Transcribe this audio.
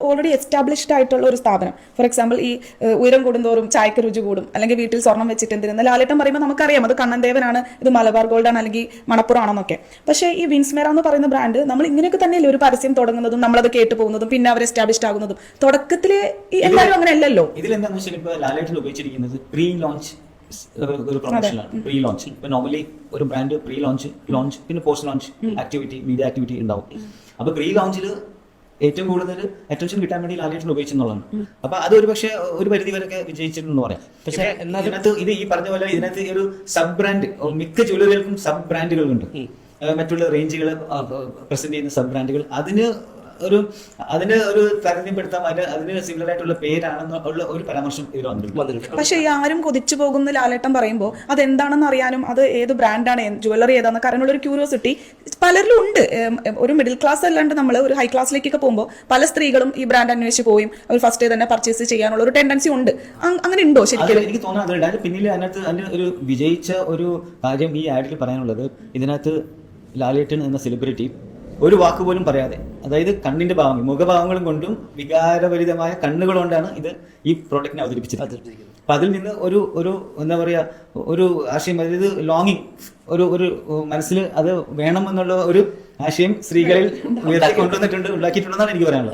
Already established ആയിട്ടുള്ള ഒരു സ്ഥാപനം. ഫോർ എക്സാമ്പിൾ ഈ ഉയരം കൂടുന്തോറും ചായക്ക് രുചി കൂടും, അല്ലെങ്കിൽ വീട്ടിൽ സ്വർണ്ണം വെച്ചിട്ട് എന്തിരുന്ന ലാലേട്ടൻ പറയുമ്പോൾ നമുക്കറിയാം അത് കണ്ണൻ ദേവനാണ്, ഇത് മലബാർ ഗോൾഡ് ആണ്, അല്ലെങ്കിൽ മണപ്പുറം ആണെന്നൊക്കെ. പക്ഷേ ഈ വിൻസ്മേറ എന്ന് പറയുന്ന ബ്രാൻഡ് നമ്മൾ ഇങ്ങനെയൊക്കെ തന്നെയല്ലേ ഒരു പരസ്യം തുടങ്ങുന്നതും നമ്മളത് കേട്ടു പോകുന്നതും പിന്നെ അവർ എസ്റ്റാബ്ലിഷ്ഡ് ആകുന്നതും. തുടക്കത്തില് എല്ലാവരും അങ്ങനെ അല്ലല്ലോ. ഇതിലെന്താണെന്ന് വെച്ചാൽ ഇപ്പോൾ ലാലേട്ടൻ ഉപയോഗിച്ചിരിക്കുന്നത് പ്രീ ലോഞ്ച് ഒരു പ്രൊമോഷനാണ്. പ്രീ ലോഞ്ച് ഇപ്പൊ നോർമലി ഒരു ബ്രാൻഡ് പ്രീ ലോഞ്ച്, ലോഞ്ച് പിന്നെ post launch activity, media activity ഉണ്ടാവും. അപ്പൊ പ്രീ ലോഞ്ചിൽ ഏറ്റവും കൂടുതൽ അറ്റൻഷൻ കിട്ടാൻ വേണ്ടി ലാലേട്ടൻ ഉപയോഗിച്ചെന്നുള്ളതാണ്. അപ്പൊ അത് ഒരു പക്ഷേ ഒരു പരിധി വരെയൊക്കെ വിജയിച്ചിട്ടുണ്ടെന്ന് പറയാം. പക്ഷേ ഇതിനകത്ത് ഇത് ഈ പറഞ്ഞ പോലെ ഇതിനകത്ത് ഒരു സബ് ബ്രാൻഡ്, മിക്ക ജ്വല്ലറികൾക്കും സബ് ബ്രാൻഡുകളുണ്ട്. മറ്റുള്ള റേഞ്ചുകൾ പ്രസന്റ് ചെയ്യുന്ന സബ് ബ്രാൻഡുകൾ അതിന് ഒരു താരതമ്യപ്പെടുത്താൻ അതിന് സിമിലർ ആയിട്ടുള്ള പേരാണെന്നുള്ള ഒരു പരാമർശം ഇതിൽ വന്നിട്ടുണ്ട്. പക്ഷെ ഈ ആരും കൊതിച്ചു പോകുന്ന ലാലേട്ടൻ പറയുമ്പോൾ അതെന്താണെന്ന് അറിയാനും അത് ഏത് ബ്രാൻഡാണ്, ജ്വല്ലറി ഏതാണെന്നൊക്കെ അറിയാനുള്ള ഒരു ക്യൂരിയോസിറ്റി പലരിലും ഉണ്ട്. ഒരു മിഡിൽ ക്ലാസ് അല്ലാണ്ട് നമ്മൾ ഒരു ഹൈ ക്ലാസ്സിലേക്കൊക്കെ പോകുമ്പോൾ പല സ്ത്രീകളും ഈ ബ്രാൻഡ് അന്വേഷിച്ച് പോയും അവർ ഫസ്റ്റ് തന്നെ പർച്ചേസ് ചെയ്യാനുള്ള ഒരു ടെൻഡൻസി ഉണ്ട്. അങ്ങനെ ഉണ്ടോ ശരിക്കും? എനിക്ക് തോന്നുന്നത് അതിന്റെ പിന്നിൽ അതിന്റെ ഒരു വിജയിച്ച ഒരു കാര്യം ഈ ആഡിൽ പറയാനുള്ളത്, ഇതിനകത്ത് ലാലേട്ടൻ എന്ന സെലിബ്രിറ്റി ഒരു വാക്ക് പോലും പറയാതെ, അതായത് കണ്ണിന്റെ ഭാവങ്ങൾ, മുഖഭാവങ്ങളും കൊണ്ടും വികാരഭരിതമായ കണ്ണുകൾ കൊണ്ടാണ് ഇത് ഈ പ്രോഡക്റ്റിനെ അവതരിപ്പിച്ചത്. അപ്പൊ അതിൽ നിന്ന് ഒരു എന്താ പറയാ, ഒരു ആശയം, അതായത് ലോങ്ങിങ്, ഒരു മനസ്സിൽ അത് വേണമെന്നുള്ള ഒരു ആശയം സ്ത്രീകളിൽ ഉണ്ടാക്കിയിട്ടുണ്ടെന്നാണ് എനിക്ക് പറയാനുള്ളത്.